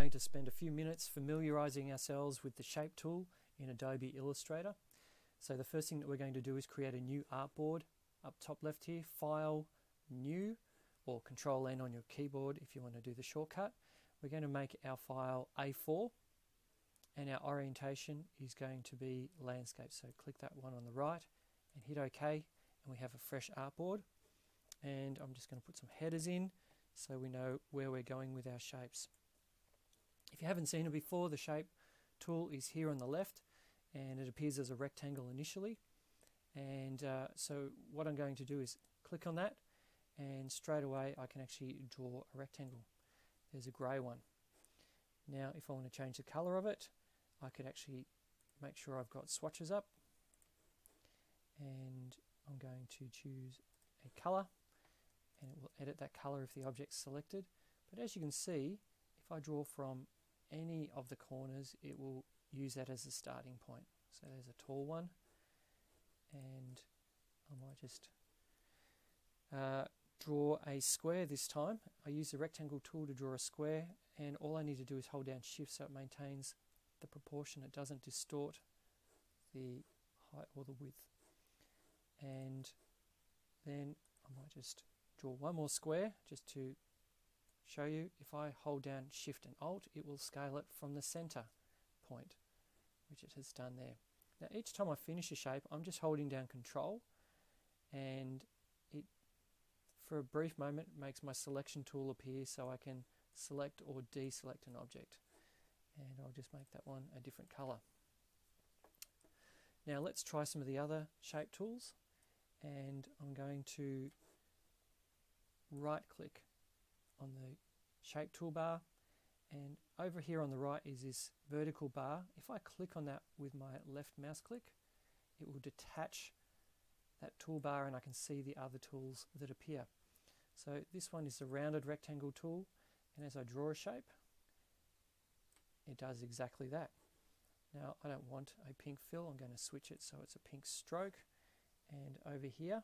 going to spend a few minutes familiarizing ourselves with the shape tool in Adobe Illustrator. So the first thing that we're going to do is create a new artboard. Up top left here, File, New, or Control N on your keyboard if you want to do the shortcut. We're going to make our file A4, and our orientation is going to be landscape. So click that one on the right and hit OK, and we have a fresh artboard. And I'm just going to put some headers in so we know where we're going with our shapes. If you haven't seen it before, the shape tool is here on the left, and it appears as a rectangle initially. And so what I'm going to do is click on that, and straight away I can actually draw a rectangle. There's a grey one. Now if I want to change the colour of it, I could actually make sure I've got swatches up, and I'm going to choose a colour, and it will edit that colour if the object's selected. But as you can see, if I draw from any of the corners, it will use that as a starting point. So there's a tall one, and I might just draw a square this time. I use the rectangle tool to draw a square, and all I need to do is hold down Shift so it maintains the proportion. It doesn't distort the height or the width. And then I might just draw one more square just to show you. If I hold down Shift and Alt, it will scale it from the center point, which it has done there. Now each time I finish a shape, I'm just holding down Control, and it, for a brief moment, makes my selection tool appear so I can select or deselect an object. And I'll just make that one a different color. Now let's try some of the other shape tools, and I'm going to right click on the shape toolbar, and over here on the right is this vertical bar. If I click on that with my left mouse click, it will detach that toolbar and I can see the other tools that appear. So this one is the rounded rectangle tool, and as I draw a shape, it does exactly that. Now I don't want a pink fill, I'm going to switch it so it's a pink stroke, and over here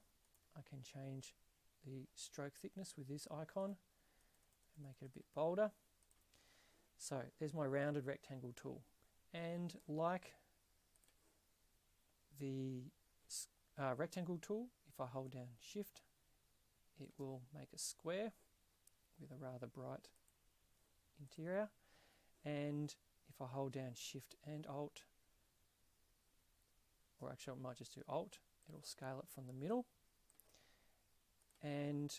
I can change the stroke thickness with this icon and make it a bit bolder. So there's my rounded rectangle tool, and like the rectangle tool, if I hold down Shift, it will make a square with a rather bright interior, and if I hold down Shift and Alt, or actually I might just do Alt, it'll scale it from the middle. And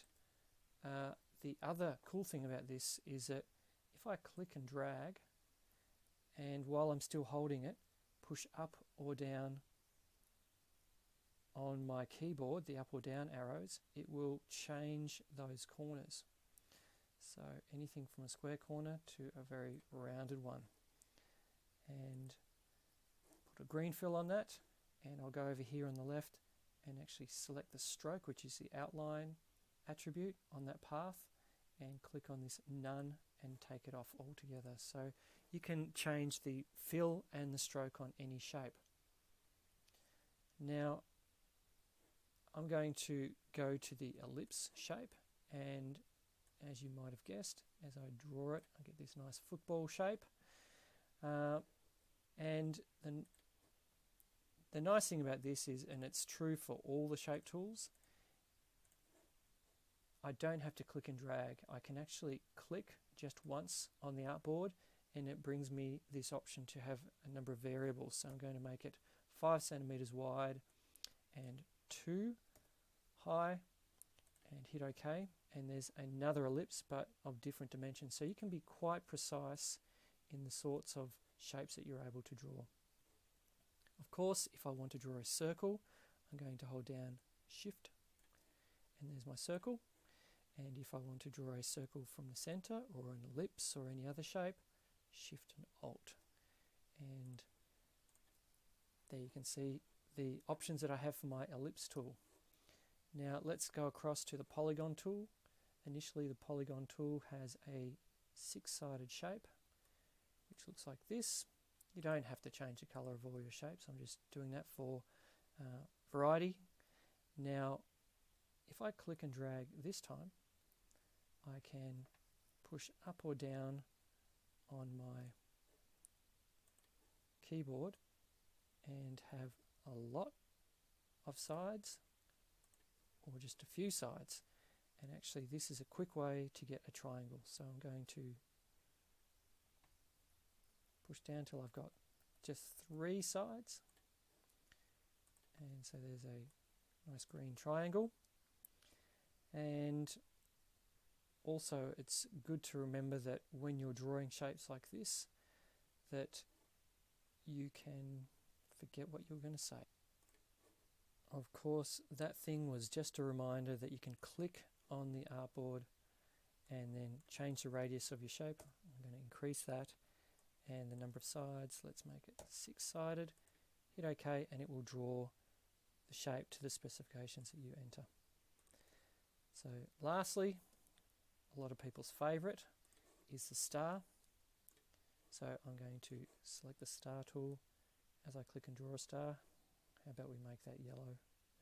the other cool thing about this is that if I click and drag, and while I'm still holding it, push up or down on my keyboard, the up or down arrows, it will change those corners. So anything from a square corner to a very rounded one. And put a green fill on that, and I'll go over here on the left and actually select the stroke, which is the outline attribute on that path, and click on this None and take it off altogether. So you can change the fill and the stroke on any shape. Now I'm going to go to the ellipse shape, and as you might have guessed, as I draw it, I get this nice football shape. And the nice thing about this is, and it's true for all the shape tools, I don't have to click and drag. I can actually click just once on the artboard, and it brings me this option to have a number of variables. So I'm going to make it 5 centimeters wide and 2 high, and hit OK. And there's another ellipse, but of different dimensions. So you can be quite precise in the sorts of shapes that you're able to draw. Of course, if I want to draw a circle, I'm going to hold down Shift, and there's my circle. And if I want to draw a circle from the center, or an ellipse, or any other shape, Shift and Alt. And there you can see the options that I have for my ellipse tool. Now let's go across to the polygon tool. Initially the polygon tool has a 6-sided shape, which looks like this. You don't have to change the color of all your shapes. I'm just doing that for variety. Now if I click and drag this time, I can push up or down on my keyboard and have a lot of sides or just a few sides. And actually this is a quick way to get a triangle. So I'm going to push down till I've got just 3 sides. And so there's a nice green triangle. And also it's good to remember that when you're drawing shapes like this, that you can forget what you were going to say. Of course, that thing was just a reminder that you can click on the artboard and then change the radius of your shape. I'm going to increase that, and the number of sides, let's make it 6-sided. Hit OK, and it will draw the shape to the specifications that you enter. So lastly, a lot of people's favourite is the star. So I'm going to select the star tool as I click and draw a star. How about we make that yellow?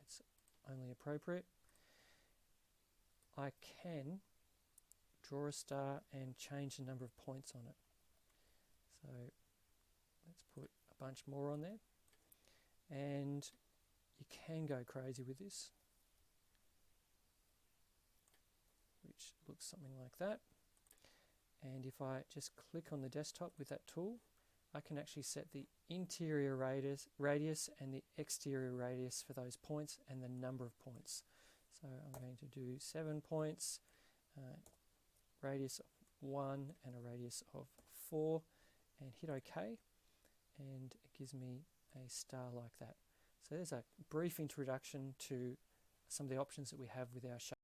It's only appropriate. I can draw a star and change the number of points on it. So let's put a bunch more on there. And you can go crazy with this, which looks something like that. And if I just click on the desktop with that tool, I can actually set the interior radius and the exterior radius for those points and the number of points. So I'm going to do 7 points, radius of 1 and a radius of 4, and hit OK, and it gives me a star like that. So there's a brief introduction to some of the options that we have with our shape.